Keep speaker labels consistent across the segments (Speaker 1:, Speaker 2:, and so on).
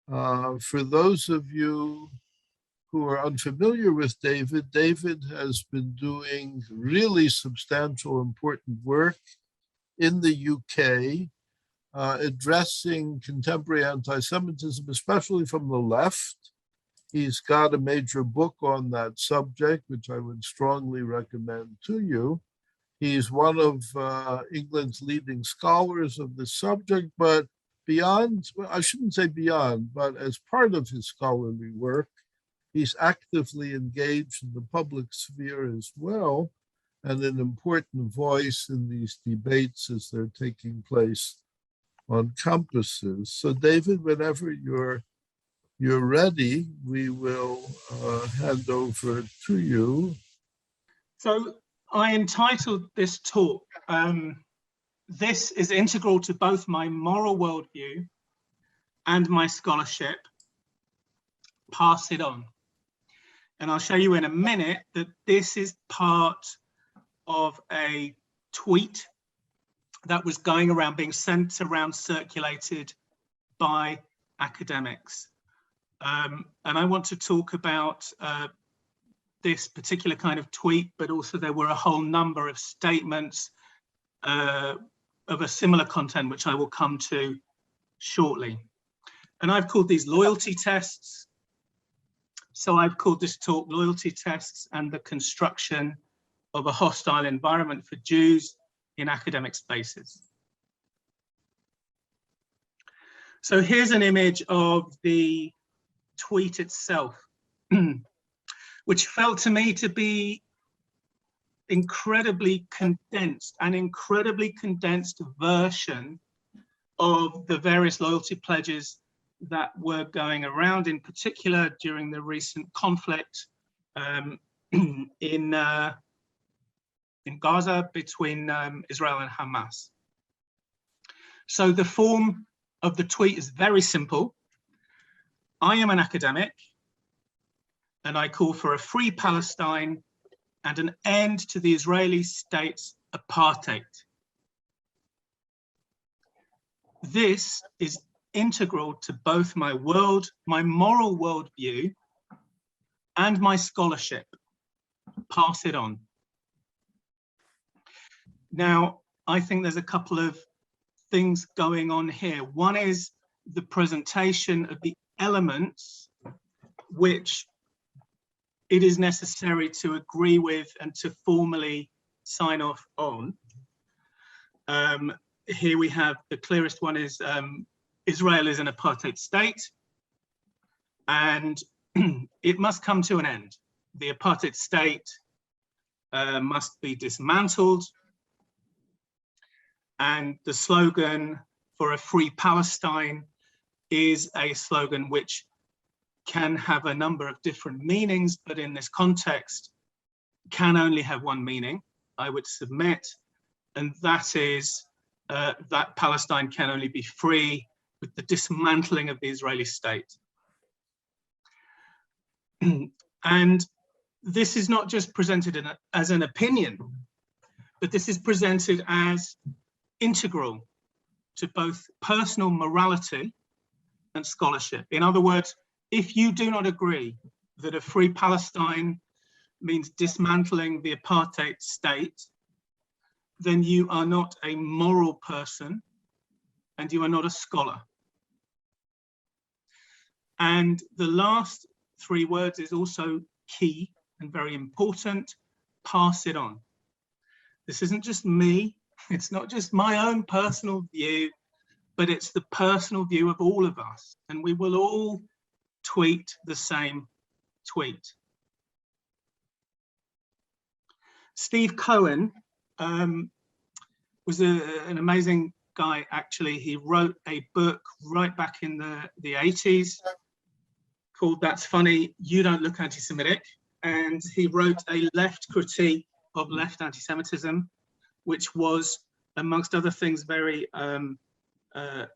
Speaker 1: For those of you who are unfamiliar with David, David has been doing really substantial, important work in the UK, addressing contemporary anti-Semitism, especially from the left. He's got a major book on that subject, which I would strongly recommend to you. He's one of England's leading scholars of this subject, but beyond, well, I shouldn't say beyond, but as part of his scholarly work, he's actively engaged in the public sphere as well, and an important voice in these debates as they're taking place on campuses. So David, whenever you're ready, we will hand over to you.
Speaker 2: So I entitled this talk, this is integral to both my moral worldview and my scholarship, pass it on. And I'll show you in a minute that this is part of a tweet that was going around, being sent around, circulated by academics. And I want to talk about this particular kind of tweet, but also there were a whole number of statements of a similar content, which I will come to shortly. And I've called these loyalty tests. So I've called this talk Loyalty Tests and the Construction of a Hostile Environment for Jews in Academic Spaces. So here's an image of the tweet itself, which felt to me to be incredibly condensed, an incredibly condensed version of the various loyalty pledges that were going around, in particular during the recent conflict in Gaza between Israel and Hamas. So the form of the tweet is very simple. I am an academic, and I call for a free Palestine and an end to the Israeli state's apartheid. This is integral to both my moral worldview and my scholarship. Pass it on. Now, I think there's a couple of things going on here. One is the presentation of the elements which it is necessary to agree with and to formally sign off on. Here we have the clearest one is Israel is an apartheid state, and it must come to an end. The apartheid state must be dismantled, and the slogan for a free Palestine is a slogan which can have a number of different meanings, but in this context can only have one meaning, I would submit, and that is that Palestine can only be free with the dismantling of the Israeli state. And this is not just presented as an opinion, but this is presented as integral to both personal morality and scholarship. In other words, if you do not agree that a free Palestine means dismantling the apartheid state, then you are not a moral person and you are not a scholar. And the last three words is also key and very important: pass it on. This isn't just me, it's not just my own personal view, but it's the personal view of all of us, and we will all tweet the same tweet. Steve Cohen was an amazing guy, actually. He wrote a book right back in the 80s called That's Funny, You Don't Look Anti-Semitic. And he wrote a left critique of left anti-Semitism, which was, amongst other things, very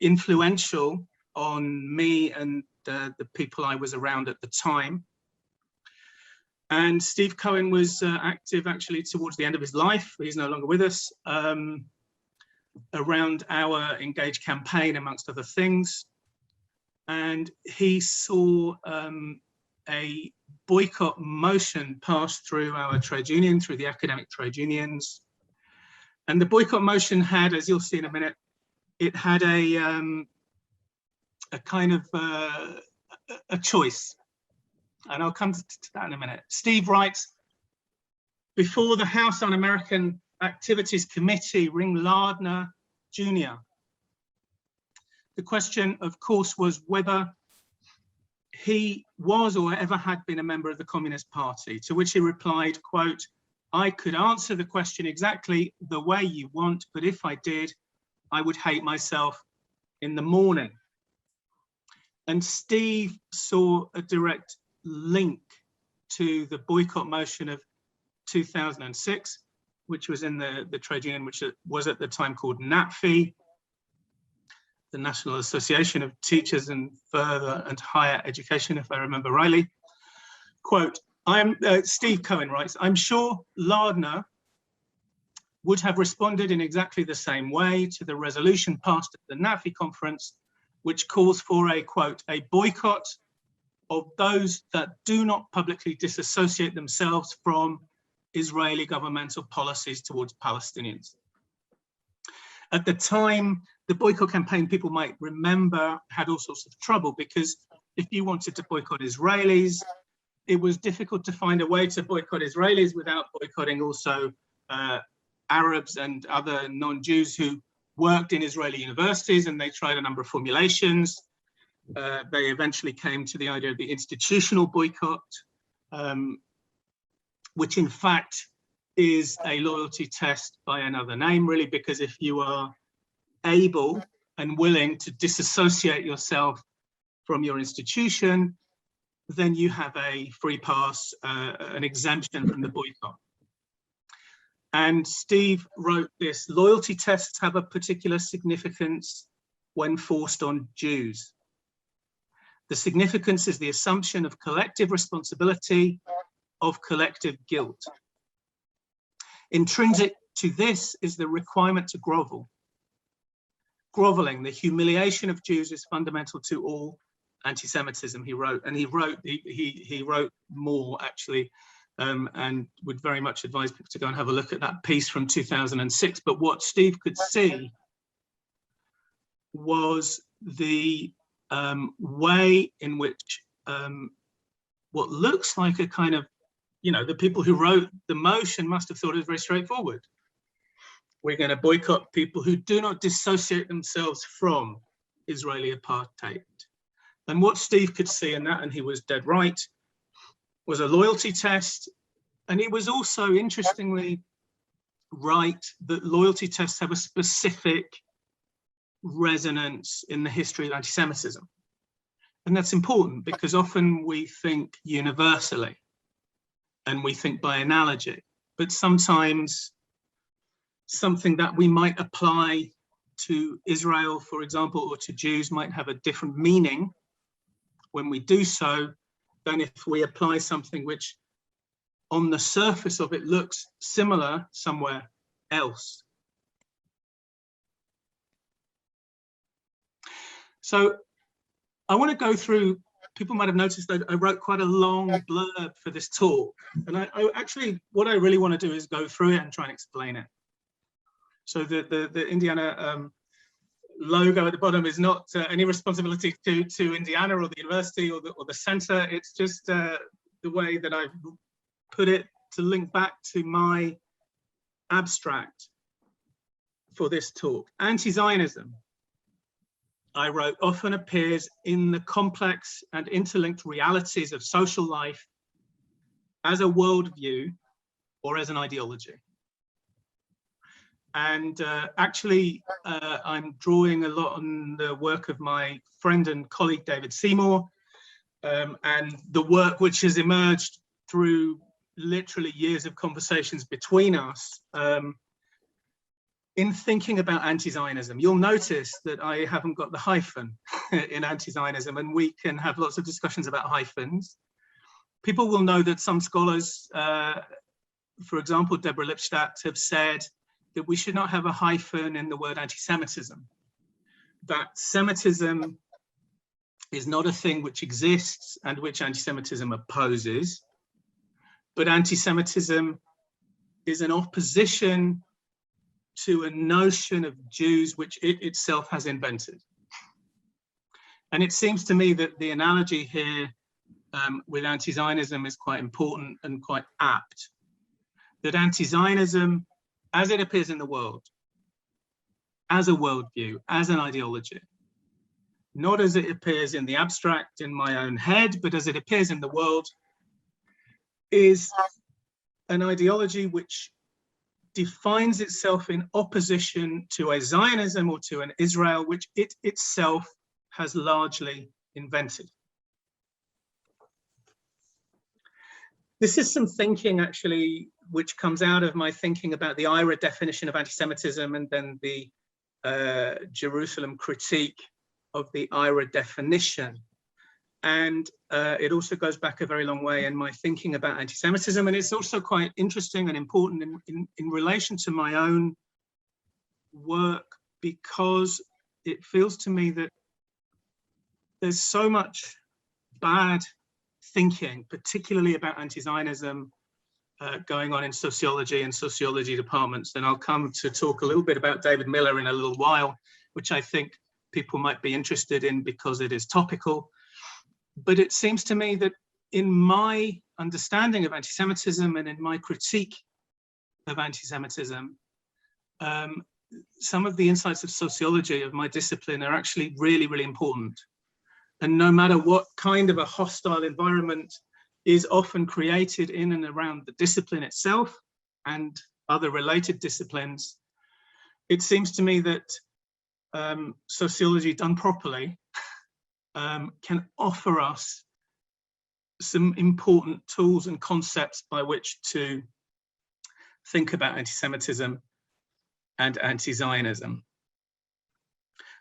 Speaker 2: influential on me and the people I was around at the time. And Steve Cohen was active actually towards the end of his life. He's no longer with us, around our Engage campaign, amongst other things. and he saw a boycott motion pass through our trade union, through the academic trade unions. And the boycott motion had, as you'll see in a minute, it had a kind of a choice. And I'll come to that in a minute. Steve writes, before the House Un-American Activities Committee, Ring Lardner Jr., the question, of course, was whether he was or ever had been a member of the Communist Party, to which he replied, quote, I could answer the question exactly the way you want, but if I did, I would hate myself in the morning. And Steve saw a direct link to the boycott motion of 2006, which was in the trade union, which was at the time called NATFE, the National Association of Teachers in Further and Higher Education, if I remember rightly. Quote, Steve Cohen writes, I'm sure Lardner would have responded in exactly the same way to the resolution passed at the NATFE conference, which calls for a, quote, a boycott of those that do not publicly disassociate themselves from Israeli governmental policies towards Palestinians. At the time, the boycott campaign, people might remember, had all sorts of trouble, because if you wanted to boycott Israelis, it was difficult to find a way to boycott Israelis without boycotting also Arabs and other non-Jews who worked in Israeli universities, and they tried a number of formulations. They eventually came to the idea of the institutional boycott, which in fact is a loyalty test by another name, really, because if you are able and willing to disassociate yourself from your institution, then you have a free pass, an exemption from the boycott. And Steve wrote this, loyalty tests have a particular significance when forced on Jews. The significance is the assumption of collective responsibility, of collective guilt. Intrinsic to this is the requirement to grovel. Groveling, the humiliation of Jews is fundamental to all anti-Semitism, he wrote, and he wrote more actually, and would very much advise people to go and have a look at that piece from 2006. But what Steve could see was the way in which what looks like a kind of, you know, the people who wrote the motion must have thought it was very straightforward. We're going to boycott people who do not dissociate themselves from Israeli apartheid. And what Steve could see in that, and he was dead right, was a loyalty test. And he was also interestingly right that loyalty tests have a specific resonance in the history of anti-Semitism. And that's important because often we think universally and we think by analogy, but sometimes something that we might apply to Israel, for example, or to Jews might have a different meaning when we do so than if we apply something which on the surface of it looks similar somewhere else. So I want to go through, people might have noticed that I wrote quite a long blurb for this talk. And I actually, what I really want to do is go through it and try and explain it. So the Indiana logo at the bottom is not any responsibility to Indiana or the university or the center. It's just the way that I've put it to link back to my abstract for this talk. Anti-Zionism, I wrote, often appears in the complex and interlinked realities of social life as a worldview or as an ideology. And actually, I'm drawing a lot on the work of my friend and colleague, David Seymour, and the work which has emerged through literally years of conversations between us in thinking about anti-Zionism. You'll notice that I haven't got the hyphen in anti-Zionism, and we can have lots of discussions about hyphens. People will know that some scholars, for example, Deborah Lipstadt, have said that we should not have a hyphen in the word anti-Semitism, that Semitism is not a thing which exists and which anti-Semitism opposes, but anti-Semitism is an opposition to a notion of Jews which it itself has invented. And it seems to me that the analogy here with anti-Zionism is quite important and quite apt. That anti-Zionism, as it appears in the world, as a worldview, as an ideology, not as it appears in the abstract in my own head, but as it appears in the world, is an ideology which defines itself in opposition to a Zionism or to an Israel which it itself has largely invented. This is some thinking actually which comes out of my thinking about the IRA definition of anti-Semitism and then the Jerusalem critique of the IRA definition. And it also goes back a very long way in my thinking about anti-Semitism. And it's also quite interesting and important in relation to my own work, because it feels to me that there's so much bad thinking, particularly about anti-Zionism, going on in sociology and sociology departments. And I'll come to talk a little bit about David Miller in a little while, which I think people might be interested in because it is topical. But it seems to me that in my understanding of anti-Semitism and in my critique of anti-Semitism, some of the insights of sociology of my discipline are actually really, really important. And no matter what kind of a hostile environment is often created in and around the discipline itself and other related disciplines, it seems to me that sociology done properly can offer us some important tools and concepts by which to think about anti-Semitism and anti-Zionism.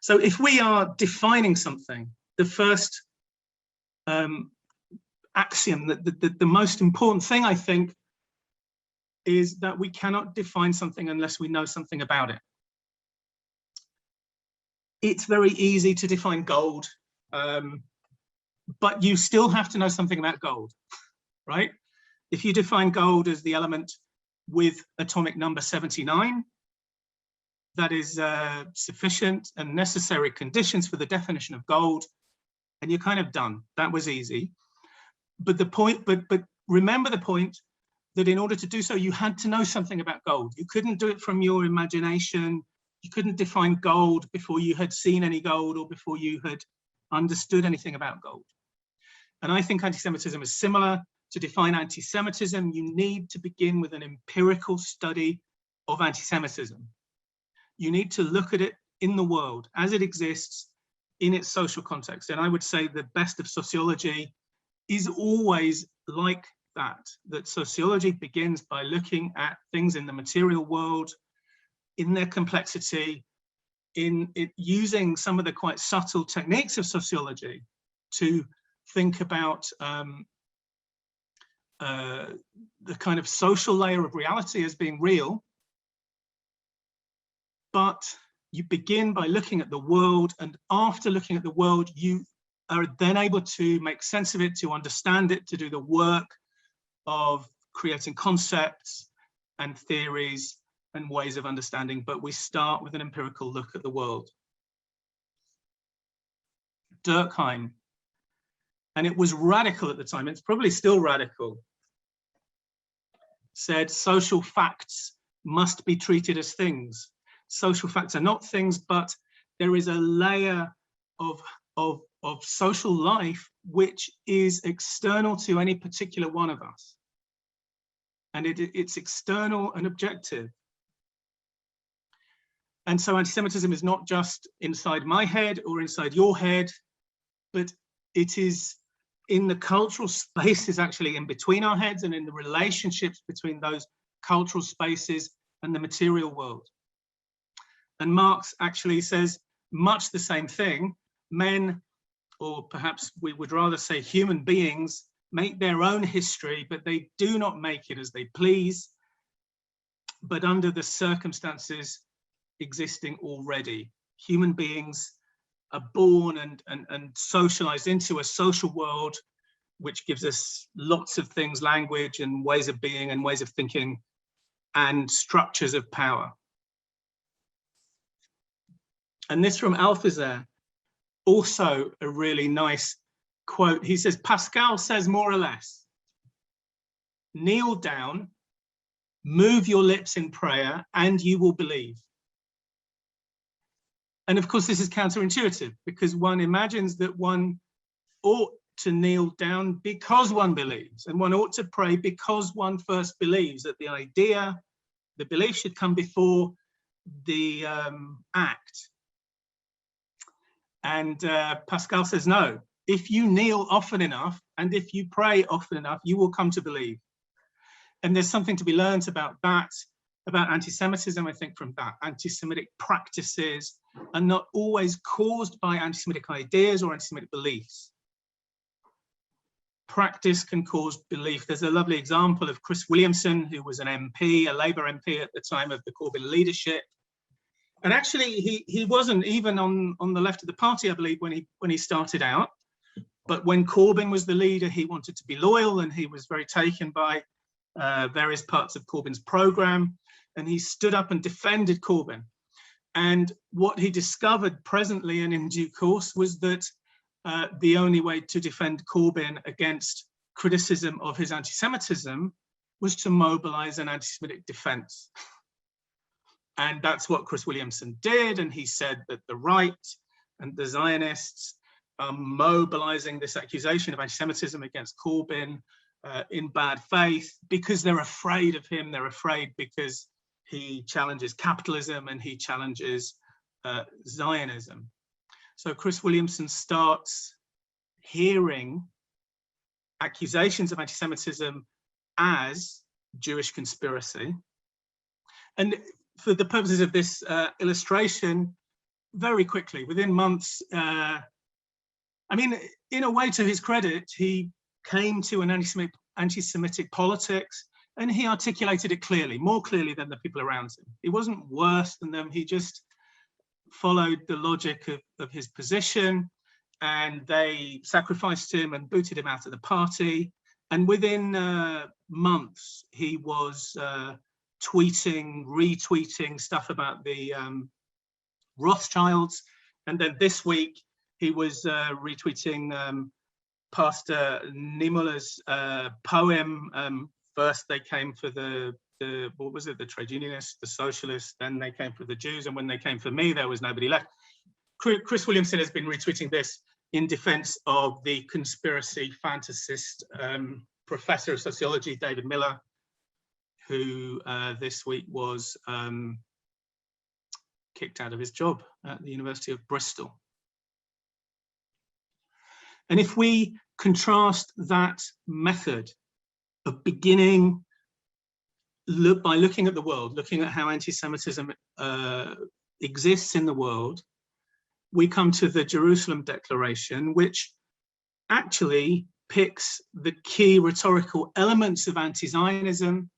Speaker 2: So if we are defining something, the first axiom, the most important thing, I think, is that we cannot define something unless we know something about it. It's very easy to define gold, but you still have to know something about gold, right? If you define gold as the element with atomic number 79, that is sufficient and necessary conditions for the definition of gold, and you're kind of done. That was easy. But the point, but remember the point that in order to do so, you had to know something about gold. You couldn't do it from your imagination. You couldn't define gold before you had seen any gold or before you had understood anything about gold. And I think anti-Semitism is similar. To define anti-Semitism, you need to begin with an empirical study of anti-Semitism. You need to look at it in the world as it exists in its social context. And I would say the best of sociology is always like that, that sociology begins by looking at things in the material world, in their complexity, in it using some of the quite subtle techniques of sociology to think about the kind of social layer of reality as being real. But you begin by looking at the world, and after looking at the world, you are then able to make sense of it, to understand it, to do the work of creating concepts and theories and ways of understanding. But we start with an empirical look at the world. Durkheim, and it was radical at the time, it's probably still radical, said social facts must be treated as things. Social facts are not things, but there is a layer of social life which is external to any particular one of us. And it's external and objective. And so anti-Semitism is not just inside my head or inside your head, but it is in the cultural spaces actually in between our heads and in the relationships between those cultural spaces and the material world. And Marx actually says much the same thing. Men, or perhaps we would rather say human beings, make their own history, but they do not make it as they please, but under the circumstances existing already. Human beings are born and socialized into a social world, which gives us lots of things, language and ways of being and ways of thinking and structures of power. And this from Althusser, also a really nice quote. He says, Pascal says more or less, kneel down, move your lips in prayer, and you will believe. And of course, this is counterintuitive, because one imagines that one ought to kneel down because one believes, and one ought to pray because one first believes, that the idea, the belief should come before the act. And Pascal says, no, if you kneel often enough and if you pray often enough, you will come to believe. And there's something to be learned about that, about anti-Semitism, I think, from that. Anti-Semitic practices are not always caused by anti-Semitic ideas or anti-Semitic beliefs. Practice can cause belief. There's a lovely example of Chris Williamson, who was an MP, a Labour MP at the time of the Corbyn leadership. And actually, he wasn't even on the left of the party, I believe, when he started out. But when Corbyn was the leader, he wanted to be loyal, and he was very taken by various parts of Corbyn's programme. And he stood up and defended Corbyn. And what he discovered presently and in due course was that the only way to defend Corbyn against criticism of his anti-Semitism was to mobilise an anti-Semitic defence. And that's what Chris Williamson did. And he said that the right and the Zionists are mobilising this accusation of anti-Semitism against Corbyn in bad faith because they're afraid of him. They're afraid because he challenges capitalism and he challenges Zionism. So Chris Williamson starts hearing accusations of anti-Semitism as Jewish conspiracy. And for the purposes of this illustration, very quickly, within months, I mean, in a way, to his credit, he came to an anti-Semitic politics, and he articulated it clearly, more clearly than the people around him. He wasn't worse than them. He just followed the logic of his position, and they sacrificed him and booted him out of the party. And within months, he was tweeting, retweeting stuff about the Rothschilds. And then this week, he was retweeting Pastor Niemöller's poem. First, they came for the what was it, the trade unionists, the socialists, then they came for the Jews, and when they came for me, there was nobody left. Chris Williamson has been retweeting this in defense of the conspiracy fantasist professor of sociology, David Miller, who this week was kicked out of his job at the University of Bristol. And if we contrast that method of beginning by looking at the world, looking at how anti-Semitism exists in the world, we come to the Jerusalem Declaration, which actually picks the key rhetorical elements of anti-Zionism.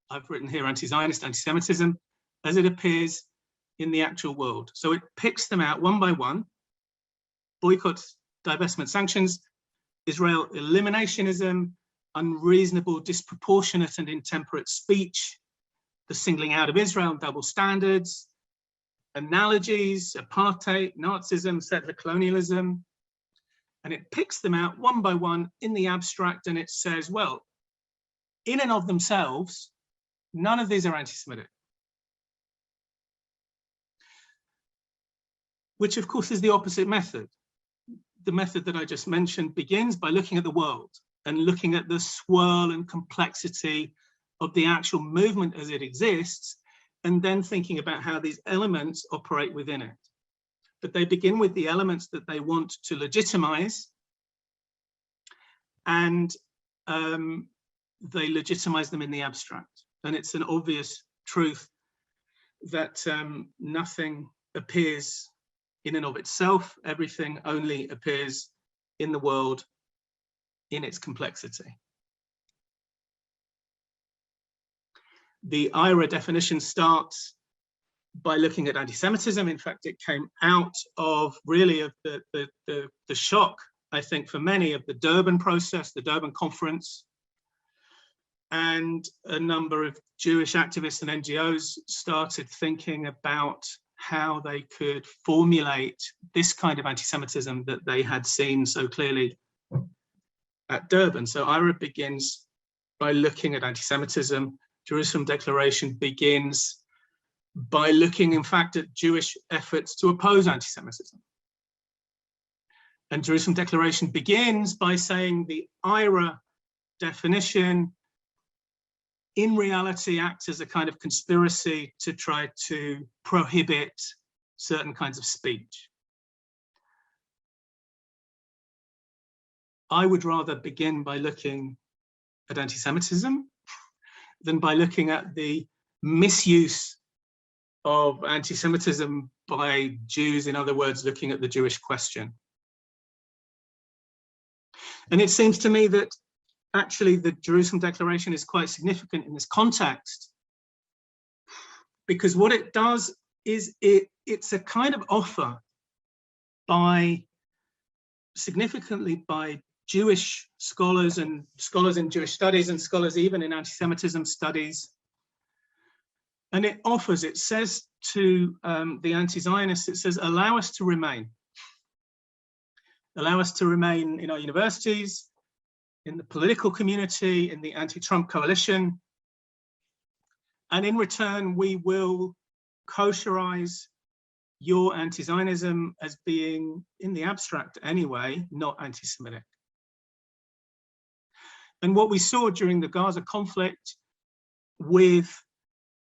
Speaker 2: I've written here anti-Zionist, anti-Semitism, as it appears in the actual world. So it picks them out one by one: boycotts, divestment, sanctions, Israel eliminationism, unreasonable, disproportionate and intemperate speech, the singling out of Israel, double standards, analogies, apartheid, Nazism, settler colonialism. And it picks them out one by one in the abstract, and it says, well, in and of themselves, none of these are anti-Semitic. Which of course is the opposite method. The method that I just mentioned begins by looking at the world and looking at the swirl and complexity of the actual movement as it exists, and then thinking about how these elements operate within it. But they begin with the elements that they want to legitimize, and they legitimize them in the abstract. And it's an obvious truth that nothing appears in and of itself. Everything only appears in the world in its complexity. The IRA definition starts by looking at anti-Semitism. In fact, it came out of really of the shock, I think, for many of the Durban process, the Durban conference, and a number of Jewish activists and NGOs started thinking about how they could formulate this kind of anti-Semitism that they had seen so clearly at Durban. So IRA begins by looking at anti-Semitism. Jerusalem Declaration begins by looking, in fact, at Jewish efforts to oppose anti-Semitism. And Jerusalem Declaration begins by saying the IRA definition in reality acts as a kind of conspiracy to try to prohibit certain kinds of speech. I would rather begin by looking at anti-Semitism than by looking at the misuse of anti-Semitism by Jews, in other words, looking at the Jewish question. And it seems to me that actually the Jerusalem Declaration is quite significant in this context, because what it does is it's a kind of offer significantly by Jewish scholars and scholars in Jewish studies and scholars even in anti-Semitism studies. And it says to the anti-Zionists, it says, allow us to remain. Allow us to remain in our universities, in the political community, in the anti-Trump coalition. And in return, we will kosherize your anti-Zionism as being, in the abstract anyway, not anti-Semitic. And what we saw during the Gaza conflict with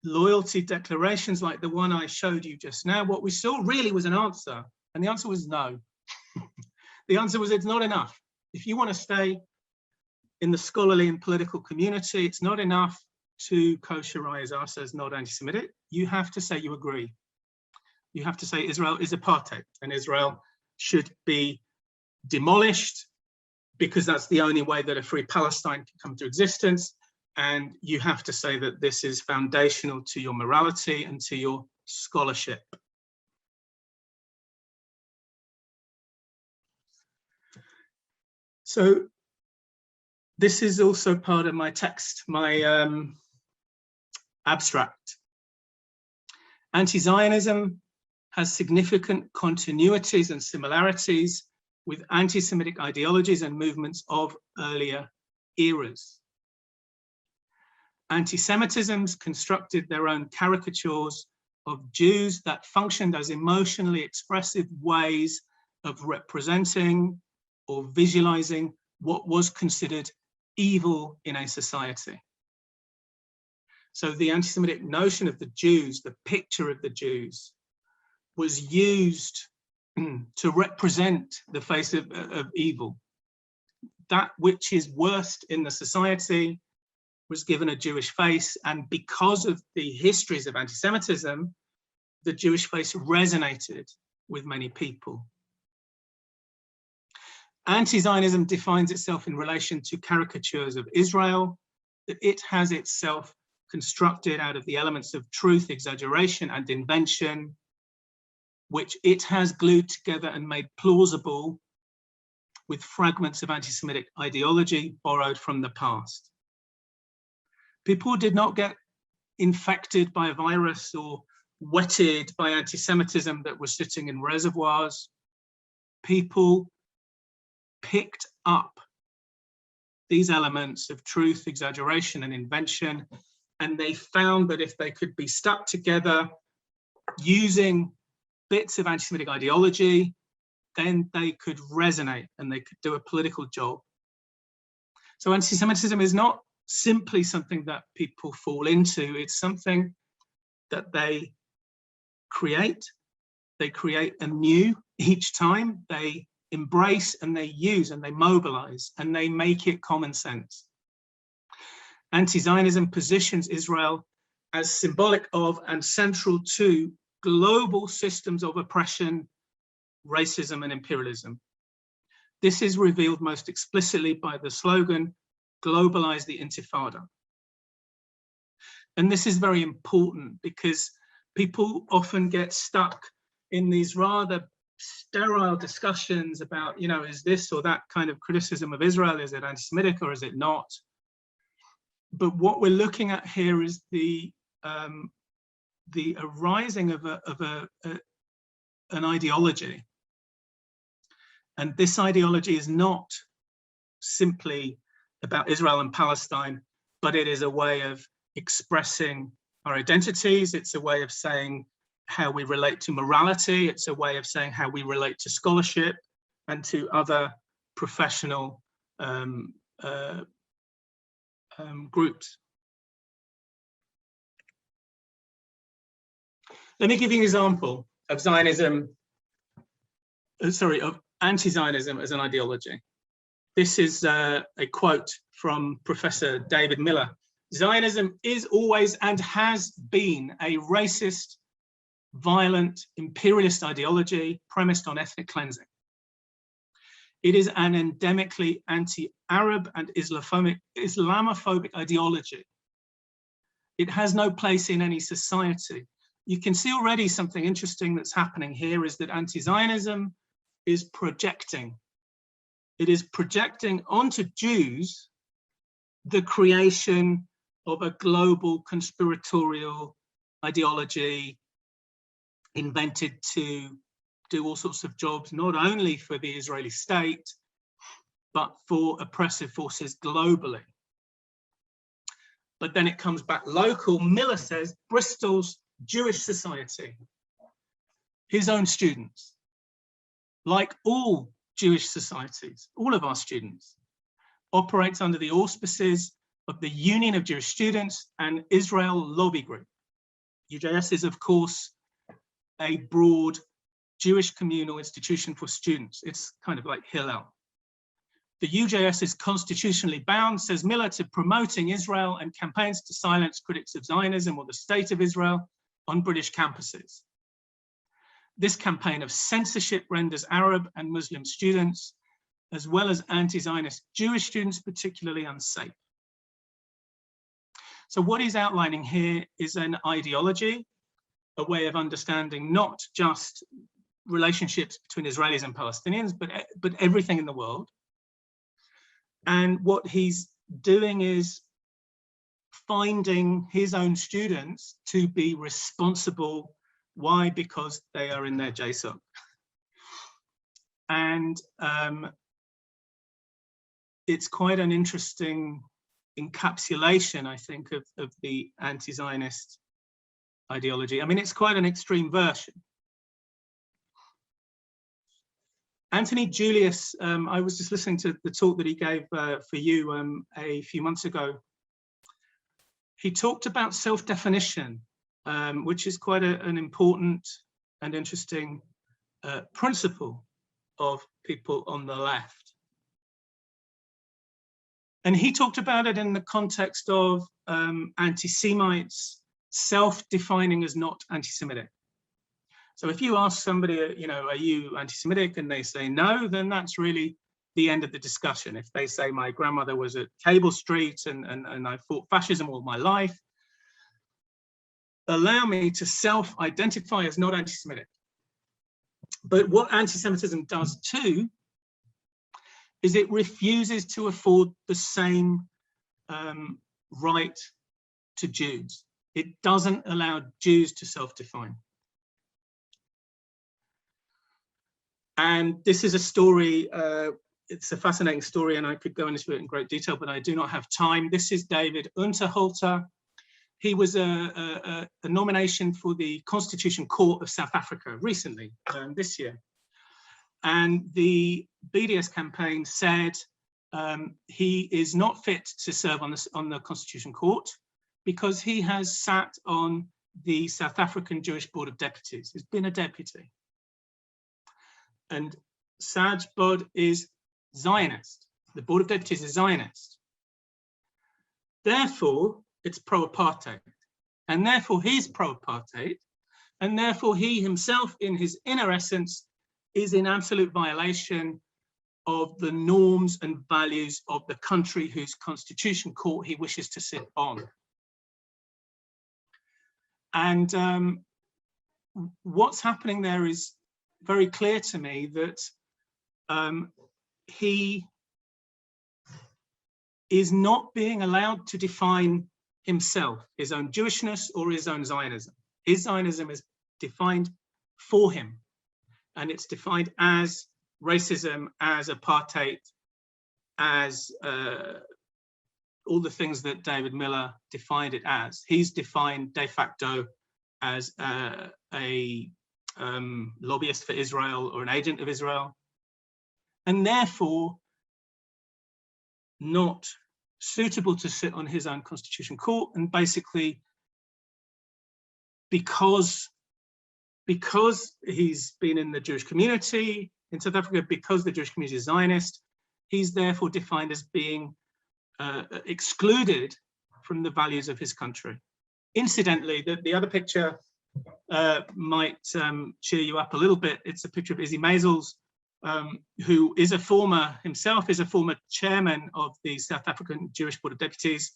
Speaker 2: loyalty declarations like the one I showed you just now, what we saw really was an answer, and the answer was no. The answer was, it's not enough. If you want to stay in the scholarly and political community, it's not enough to kosherize us as not anti-Semitic. You have to say you agree. You have to say Israel is apartheid and Israel should be demolished because that's the only way that a free Palestine can come to existence. And you have to say that this is foundational to your morality and to your scholarship. So this is also part of my text, my abstract. Anti-Zionism has significant continuities and similarities with anti-Semitic ideologies and movements of earlier eras. Antisemitisms constructed their own caricatures of Jews that functioned as emotionally expressive ways of representing or visualizing what was considered evil in a society. So the anti-Semitic notion of the Jews, the picture of the Jews, was used to represent the face of evil. That which is worst in the society was given a Jewish face, and because of the histories of anti-Semitism, the Jewish face resonated with many people. Anti-Zionism defines itself in relation to caricatures of Israel, that it has itself constructed out of the elements of truth, exaggeration, and invention, which it has glued together and made plausible with fragments of anti-Semitic ideology borrowed from the past. People did not get infected by a virus or wetted by anti-Semitism that was sitting in reservoirs. People picked up these elements of truth, exaggeration, and invention, and they found that if they could be stuck together using bits of anti-Semitic ideology, then they could resonate and they could do a political job. So anti-Semitism is not simply something that people fall into, it's something that they create anew each time. They embrace and they use and they mobilize and they make it common sense. Anti-Zionism positions Israel as symbolic of and central to global systems of oppression, racism, and imperialism. This is revealed most explicitly by the slogan, Globalize the Intifada. And this is very important because people often get stuck in these rather sterile discussions about, you know, is this or that kind of criticism of Israel, is it anti-Semitic or is it not? But what we're looking at here is the arising of an ideology. And this ideology is not simply about Israel and Palestine, but it is a way of expressing our identities. It's a way of saying how we relate to morality. It's a way of saying how we relate to scholarship and to other professional groups. Let me give you an example of Zionism, of anti-Zionism as an ideology. This is a quote from Professor David Miller. Zionism is always and has been a racist, violent, imperialist ideology premised on ethnic cleansing. It is an endemically anti-Arab and Islamophobic ideology. It has no place in any society. You can see already something interesting that's happening here is that anti-Zionism is projecting. It is projecting onto Jews the creation of a global conspiratorial ideology invented to do all sorts of jobs, not only for the Israeli state, but for oppressive forces globally. But then it comes back local. Miller says Bristol's Jewish society, his own students, like all Jewish societies, all of our students, operates under the auspices of the Union of Jewish Students and Israel Lobby Group. UJS is, of course, a broad Jewish communal institution for students. It's kind of like Hillel. The UJS is constitutionally bound, says Miller, to promoting Israel and campaigns to silence critics of Zionism or the state of Israel on British campuses. This campaign of censorship renders Arab and Muslim students, as well as anti-Zionist Jewish students, particularly unsafe. So what he's outlining here is an ideology, a way of understanding not just relationships between Israelis and Palestinians, but everything in the world. And what he's doing is finding his own students to be responsible. Why? Because they are in their JSOC. And it's quite an interesting encapsulation, I think, of the anti-Zionist ideology. I mean, it's quite an extreme version. Anthony Julius, I was just listening to the talk that he gave for you a few months ago. He talked about self-definition, which is quite an important and interesting principle of people on the left. And he talked about it in the context of anti-Semites self-defining as not anti-Semitic. So if you ask somebody, you know, are you anti-Semitic, and they say no, then that's really the end of the discussion. If they say my grandmother was at Cable Street and I fought fascism all my life, allow me to self-identify as not anti-Semitic. But what anti-Semitism does too is it refuses to afford the same right to Jews. It doesn't allow Jews to self-define. And this is a story, it's a fascinating story, and I could go into it in great detail, but I do not have time. This is David Unterholter. He was a nomination for the Constitution Court of South Africa recently, this year. And the BDS campaign said he is not fit to serve on the Constitution Court because he has sat on the South African Jewish Board of Deputies. He's been a deputy. And Saj Bod is Zionist. The Board of Deputies is Zionist. Therefore, it's pro-apartheid. And therefore, he's pro-apartheid. And therefore, he himself, in his inner essence, is in absolute violation of the norms and values of the country whose Constitution Court he wishes to sit on. And what's happening there is very clear to me that he is not being allowed to define himself, his own Jewishness or his own Zionism. His Zionism is defined for him, and it's defined as racism, as apartheid, as all the things that David Miller defined it as. He's defined de facto as a lobbyist for Israel or an agent of Israel, and therefore not suitable to sit on his own constitution court. And basically, because he's been in the Jewish community in South Africa, because the Jewish community is Zionist, he's therefore defined as being excluded from the values of his country. Incidentally, the other picture might cheer you up a little bit. It's a picture of Izzy Maisels, who is himself is a former chairman of the South African Jewish Board of Deputies,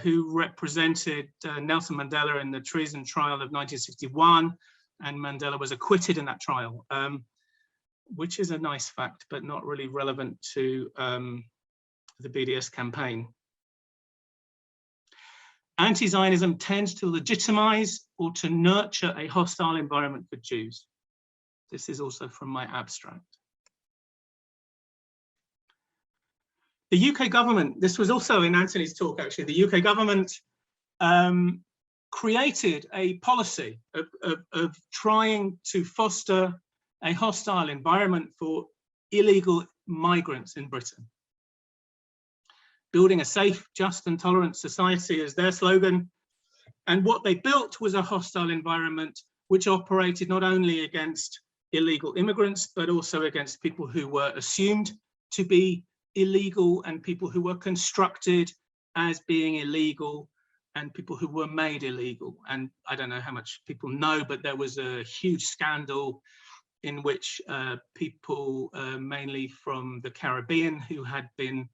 Speaker 2: who represented Nelson Mandela in the treason trial of 1961, and Mandela was acquitted in that trial, which is a nice fact, but not really relevant to the BDS campaign. Anti-Zionism tends to legitimize or to nurture a hostile environment for Jews. This is also from my abstract. The UK government, this was also in Anthony's talk actually, the UK government created a policy of trying to foster a hostile environment for illegal migrants in Britain. Building a safe, just and tolerant society is their slogan. And what they built was a hostile environment which operated not only against illegal immigrants, but also against people who were assumed to be illegal and people who were constructed as being illegal and people who were made illegal. And I don't know how much people know, but there was a huge scandal in which people mainly from the Caribbean who had been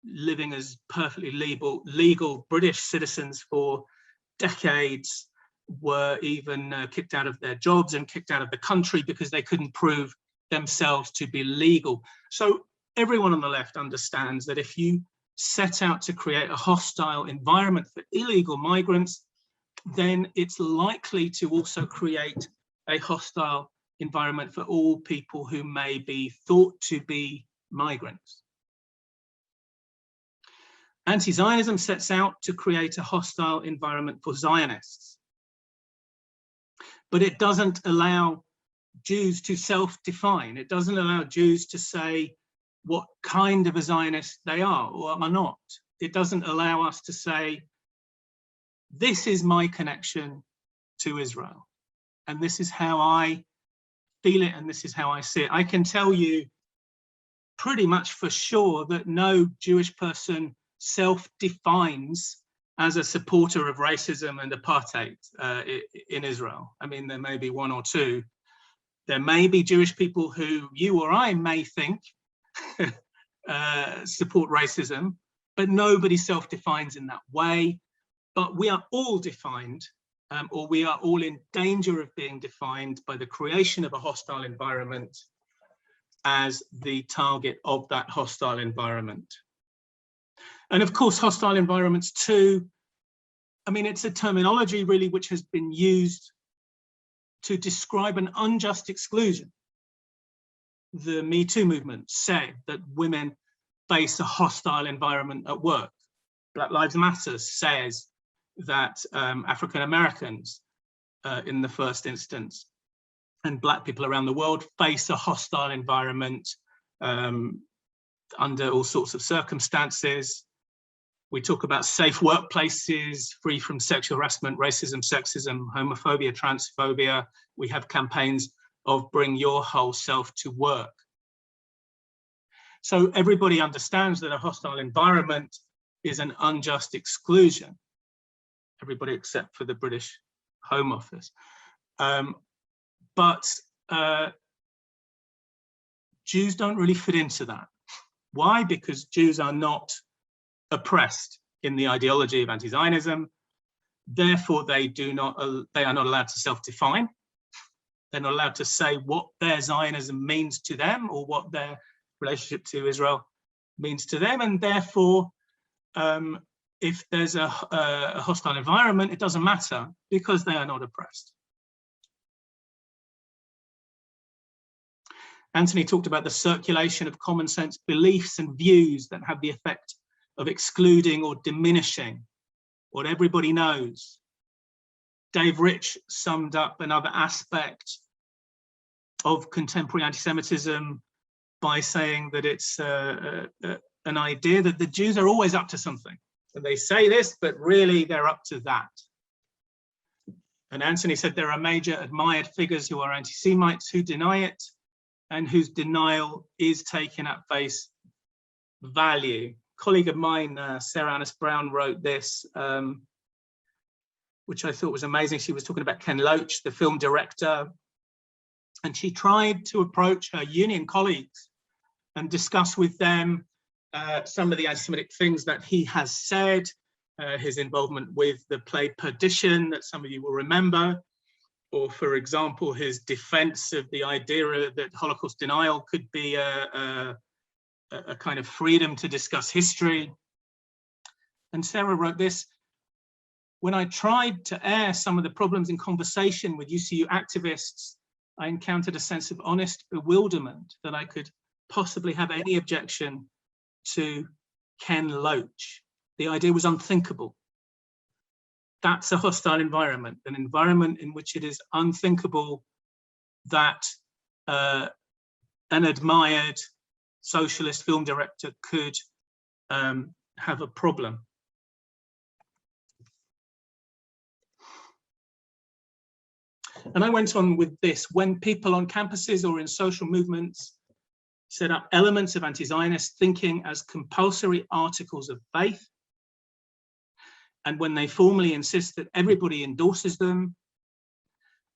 Speaker 2: living as perfectly legal British citizens for decades were even kicked out of their jobs and kicked out of the country because they couldn't prove themselves to be legal. So everyone on the left understands that if you set out to create a hostile environment for illegal migrants, then it's likely to also create a hostile environment for all people who may be thought to be migrants. Anti-Zionism sets out to create a hostile environment for Zionists, but it doesn't allow Jews to self-define. It doesn't allow Jews to say what kind of a Zionist they are or are not. It doesn't allow us to say, this is my connection to Israel, and this is how I feel it, and this is how I see it. I can tell you pretty much for sure that no Jewish person self-defines as a supporter of racism and apartheid in Israel. I mean, there may be one or two. There may be Jewish people who you or I may think support racism, but nobody self-defines in that way. But we are all defined, or we are all in danger of being defined by the creation of a hostile environment as the target of that hostile environment. And of course, hostile environments too, I mean, it's a terminology really which has been used to describe an unjust exclusion. The Me Too movement said that women face a hostile environment at work. Black Lives Matter says that African Americans in the first instance and Black people around the world face a hostile environment under all sorts of circumstances. We talk about safe workplaces, free from sexual harassment, racism, sexism, homophobia, transphobia. We have campaigns of bring your whole self to work. So everybody understands that a hostile environment is an unjust exclusion. Everybody except for the British Home Office. But Jews don't really fit into that. Why? Because Jews are not oppressed in the ideology of anti-Zionism. Therefore, they are not allowed to self-define. They're not allowed to say what their Zionism means to them or what their relationship to Israel means to them. And therefore, if there's a hostile environment, it doesn't matter because they are not oppressed. Anthony talked about the circulation of common sense beliefs and views that have the effect of excluding or diminishing what everybody knows. Dave Rich summed up another aspect of contemporary anti-Semitism by saying that it's an idea that the Jews are always up to something. And they say this, but really they're up to that. And Anthony said there are major admired figures who are anti-Semites who deny it and whose denial is taken at face value. A colleague of mine, Sarah Annis Brown, wrote this, which I thought was amazing. She was talking about Ken Loach, the film director, and she tried to approach her union colleagues and discuss with them some of the anti-Semitic things that he has said, his involvement with the play Perdition that some of you will remember, or for example, his defense of the idea that Holocaust denial could be a kind of freedom to discuss history. And Sarah wrote this: when I tried to air some of the problems in conversation with UCU activists, I encountered a sense of honest bewilderment that I could possibly have any objection to Ken Loach. The idea was unthinkable. That's a hostile environment, an environment in which it is unthinkable that an admired socialist film director could have a problem. And I went on with this: when people on campuses or in social movements set up elements of anti-Zionist thinking as compulsory articles of faith, and when they formally insist that everybody endorses them,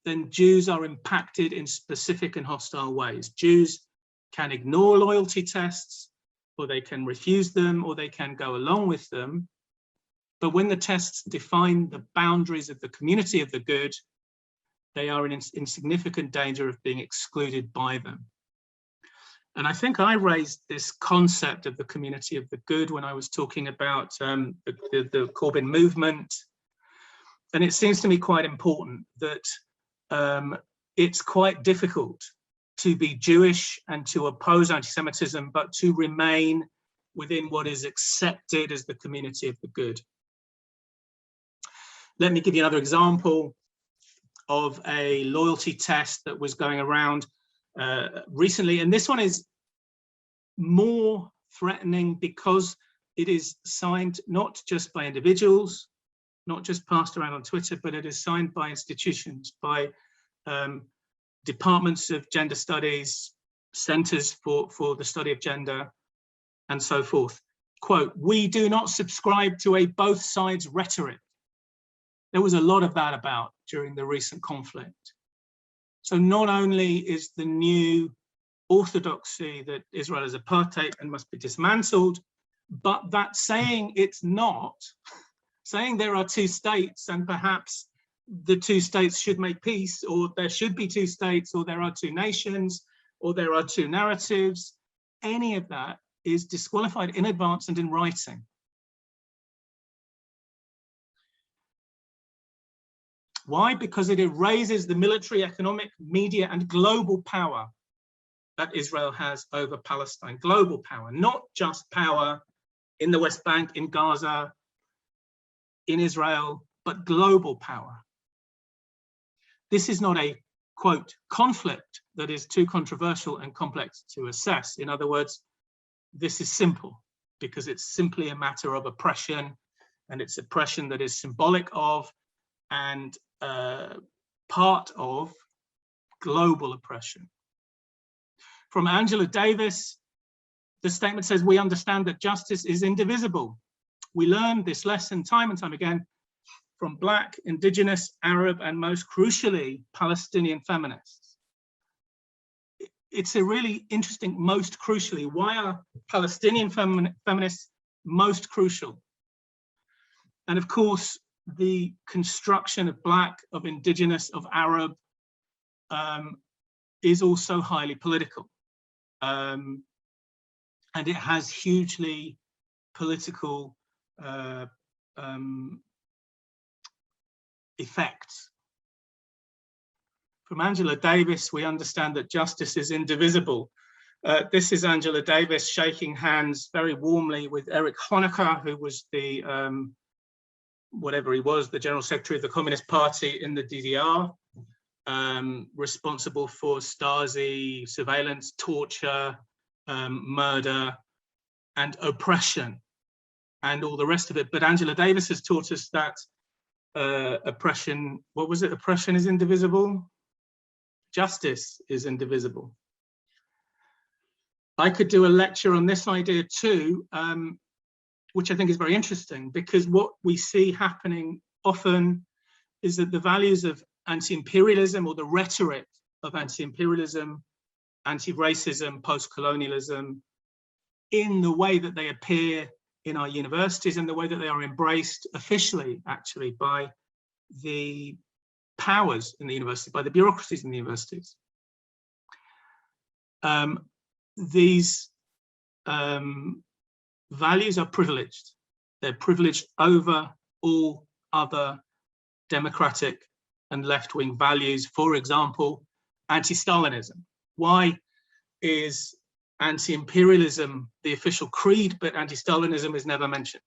Speaker 2: then Jews are impacted in specific and hostile ways. Jews can ignore loyalty tests, or they can refuse them, or they can go along with them. But when the tests define the boundaries of the community of the good, they are in significant danger of being excluded by them. And I think I raised this concept of the community of the good when I was talking about the Corbyn movement. And it seems to me quite important that it's quite difficult to be Jewish and to oppose anti-Semitism, but to remain within what is accepted as the community of the good. Let me give you another example of a loyalty test that was going around recently, and this one is more threatening because it is signed not just by individuals, not just passed around on Twitter, but it is signed by institutions, by departments of gender studies, centers for the study of gender, and so forth. Quote, "We do not subscribe to a both sides rhetoric." There was a lot of that about during the recent conflict. So not only is the new orthodoxy that Israel is apartheid and must be dismantled, but that saying it's not, saying there are two states and perhaps the two states should make peace, or there should be two states, or there are two nations, or there are two narratives, any of that is disqualified in advance and in writing. Why? Because it erases the military, economic, media, and global power that Israel has over Palestine. Global power, not just power in the West Bank, in Gaza, in Israel, but global power. This is not a, quote, conflict that is too controversial and complex to assess. In other words, this is simple because it's simply a matter of oppression, and it's oppression that is symbolic of and part of global oppression. From Angela Davis, the statement says, "We understand that justice is indivisible. We learn this lesson time and time again from Black, Indigenous, Arab, and most crucially, Palestinian feminists." It's a really interesting, most crucially. Why are Palestinian feminists most crucial? And of course, the construction of Black, of Indigenous, of Arab is also highly political. And it has hugely political effects. From Angela Davis, we understand that justice is indivisible. This is Angela Davis shaking hands very warmly with Erich Honecker, who was the, whatever he was, the General Secretary of the Communist Party in the DDR, responsible for Stasi surveillance, torture, murder, and oppression, and all the rest of it. But Angela Davis has taught us that oppression, what was it? Oppression is indivisible. Justice is indivisible. I could do a lecture on this idea too, which I think is very interesting, because what we see happening often is that the values of anti-imperialism, or the rhetoric of anti-imperialism, anti-racism, post-colonialism, in the way that they appear in our universities and the way that they are embraced officially, actually, by the powers in the university, by the bureaucracies in the universities. These values are privileged. They're privileged over all other democratic and left-wing values. For example, anti-Stalinism. Why is anti-imperialism the official creed, but anti-Stalinism is never mentioned?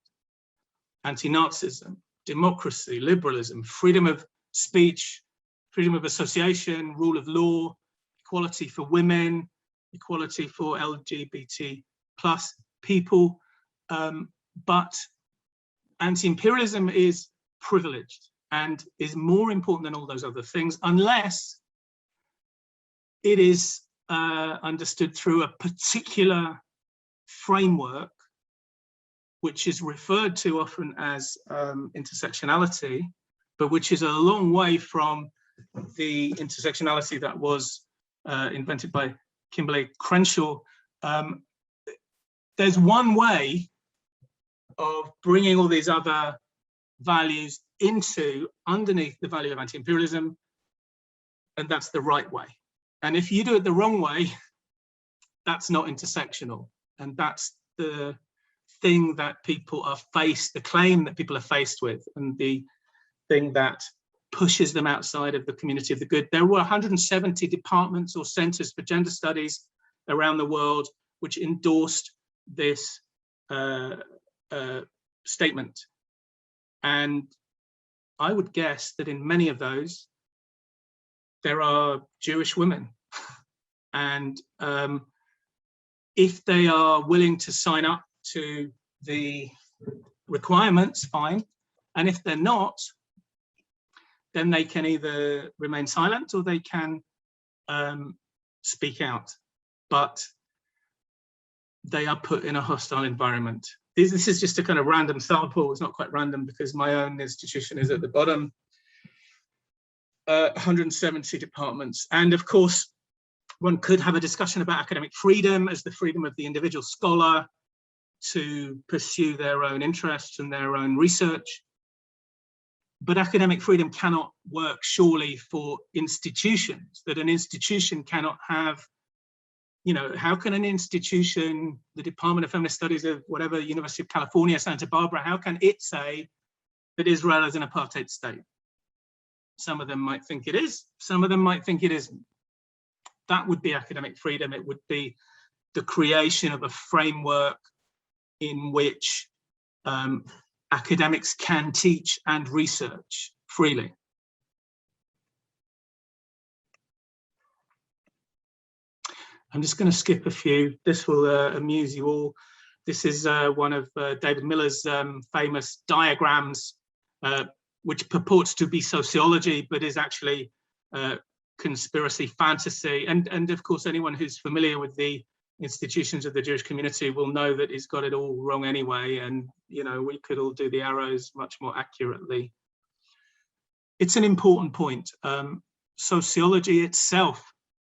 Speaker 2: Anti-Nazism, democracy, liberalism, freedom of speech, freedom of association, rule of law, equality for women, equality for LGBT plus people, but anti-imperialism is privileged and is more important than all those other things, unless it is understood through a particular framework, which is referred to often as intersectionality, but which is a long way from the intersectionality that was invented by Kimberly Crenshaw. There's one way of bringing all these other values into underneath the value of anti-imperialism, and that's the right way. And if you do it the wrong way, that's not intersectional. And that's the thing that people are faced, the claim that people are faced with, and the thing that pushes them outside of the community of the good. There were 170 departments or centers for gender studies around the world which endorsed this statement. And I would guess that in many of those, there are Jewish women. And if they are willing to sign up to the requirements, fine. And if they're not, then they can either remain silent or they can speak out. But they are put in a hostile environment. This is just a kind of random sample. It's not quite random because my own institution is at the bottom. 170 departments. And of course, one could have a discussion about academic freedom as the freedom of the individual scholar to pursue their own interests and their own research. But academic freedom cannot work surely for institutions, that an institution cannot have, you know, how can an institution, the Department of Feminist Studies of whatever, University of California, Santa Barbara, how can it say that Israel is an apartheid state? Some of them might think it is, some of them might think it isn't. That would be academic freedom. It would be the creation of a framework in which academics can teach and research freely. I'm just going to skip a few. This will amuse you all. This is one of David Miller's famous diagrams, which purports to be sociology, but is actually conspiracy fantasy. And of course, anyone who's familiar with the institutions of the Jewish community will know that he's got it all wrong anyway. And, you know, we could all do the arrows much more accurately. It's an important point. Sociology itself,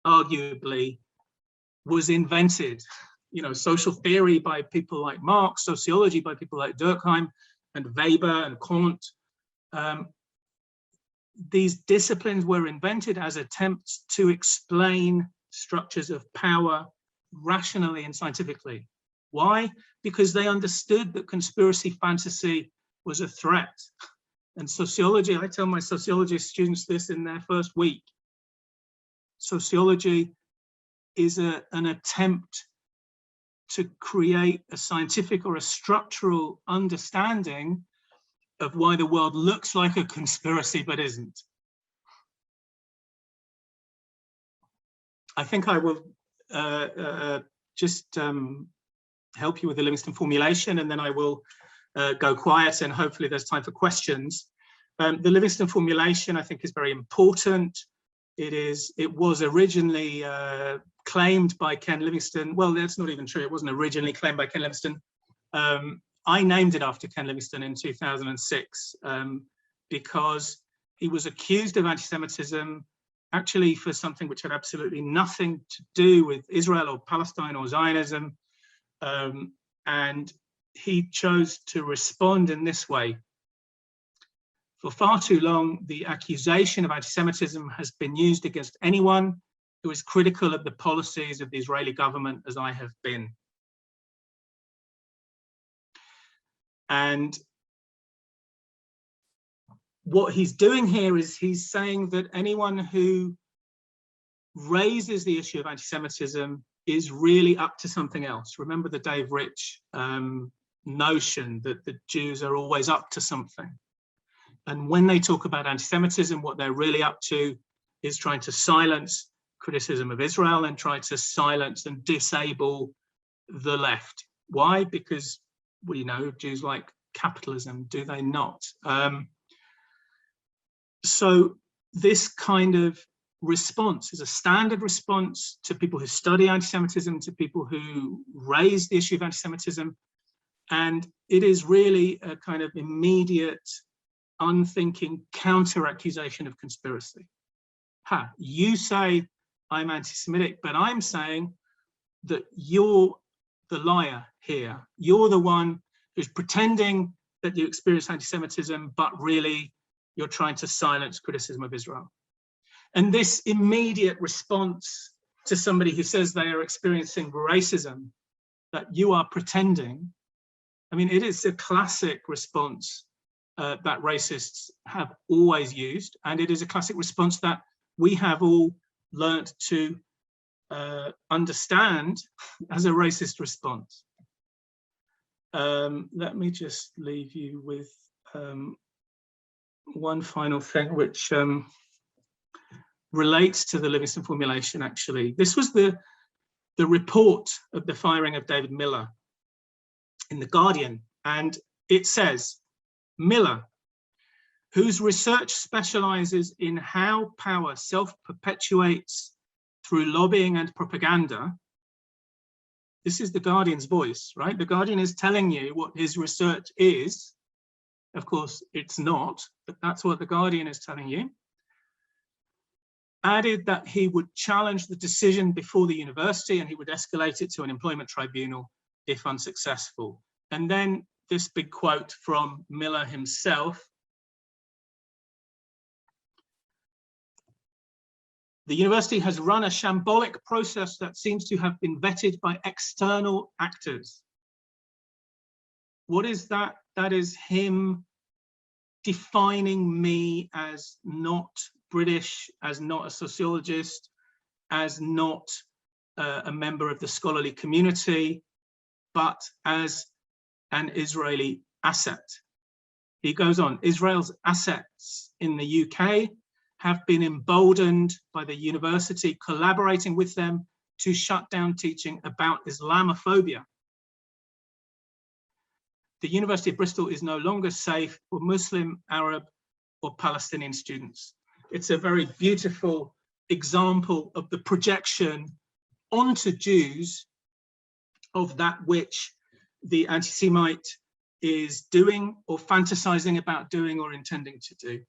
Speaker 2: arguably, was invented, you know, social theory by people like Marx, sociology by people like Durkheim and Weber and Kant, these disciplines were invented as attempts to explain structures of power rationally and scientifically. Why? Because they understood that conspiracy fantasy was a threat. And sociology, I tell my sociology students this in their first week. Sociology is an attempt to create a scientific or a structural understanding of why the world looks like a conspiracy but isn't. I think I will just help you with the Livingston formulation, and then I will go quiet, and hopefully there's time for questions. The Livingston formulation, I think, is very important. It was originally claimed by Ken Livingston. Well, that's not even true. It wasn't originally claimed by Ken Livingston. I named it after Ken Livingston in 2006 because he was accused of anti-Semitism, actually for something which had absolutely nothing to do with Israel or Palestine or Zionism. And he chose to respond in this way. For far too long, the accusation of anti-Semitism has been used against anyone who is critical of the policies of the Israeli government, as I have been. And what he's doing here is he's saying that anyone who raises the issue of anti-Semitism is really up to something else. Remember the Dave Rich notion that the Jews are always up to something. And when they talk about anti-Semitism, what they're really up to is trying to silence criticism of Israel and try to silence and disable the left. Why? Because we know Jews like capitalism, do they not? So this kind of response is a standard response to people who study anti-Semitism, to people who raise the issue of anti-Semitism. And it is really a kind of immediate, unthinking counter-accusation of conspiracy. You say I'm anti-Semitic, but I'm saying that you're the liar here. You're the one who's pretending that you experience anti-Semitism, but really you're trying to silence criticism of Israel. And this immediate response to somebody who says they are experiencing racism, that you are pretending, I mean, it is a classic response that racists have always used, and it is a classic response that we have all learnt to understand as a racist response. Let me just leave you with one final thing, which relates to the Livingston formulation, actually. This was the report of the firing of David Miller in The Guardian, and it says, Miller, whose research specializes in how power self-perpetuates through lobbying and propaganda. This is The Guardian's voice, right? The Guardian is telling you what his research is. Of course, it's not, but that's what The Guardian is telling you. Added that he would challenge the decision before the university and he would escalate it to an employment tribunal if unsuccessful. And then this big quote from Miller himself. The university has run a shambolic process that seems to have been vetted by external actors. What is that? That is him defining me as not British, as not a sociologist, as not a member of the scholarly community, but as an Israeli asset. He goes on, Israel's assets in the UK have been emboldened by the university collaborating with them to shut down teaching about Islamophobia. The University of Bristol is no longer safe for Muslim, Arab, or Palestinian students. It's a very beautiful example of the projection onto Jews of that which the anti-Semite is doing or fantasizing about doing or intending to do.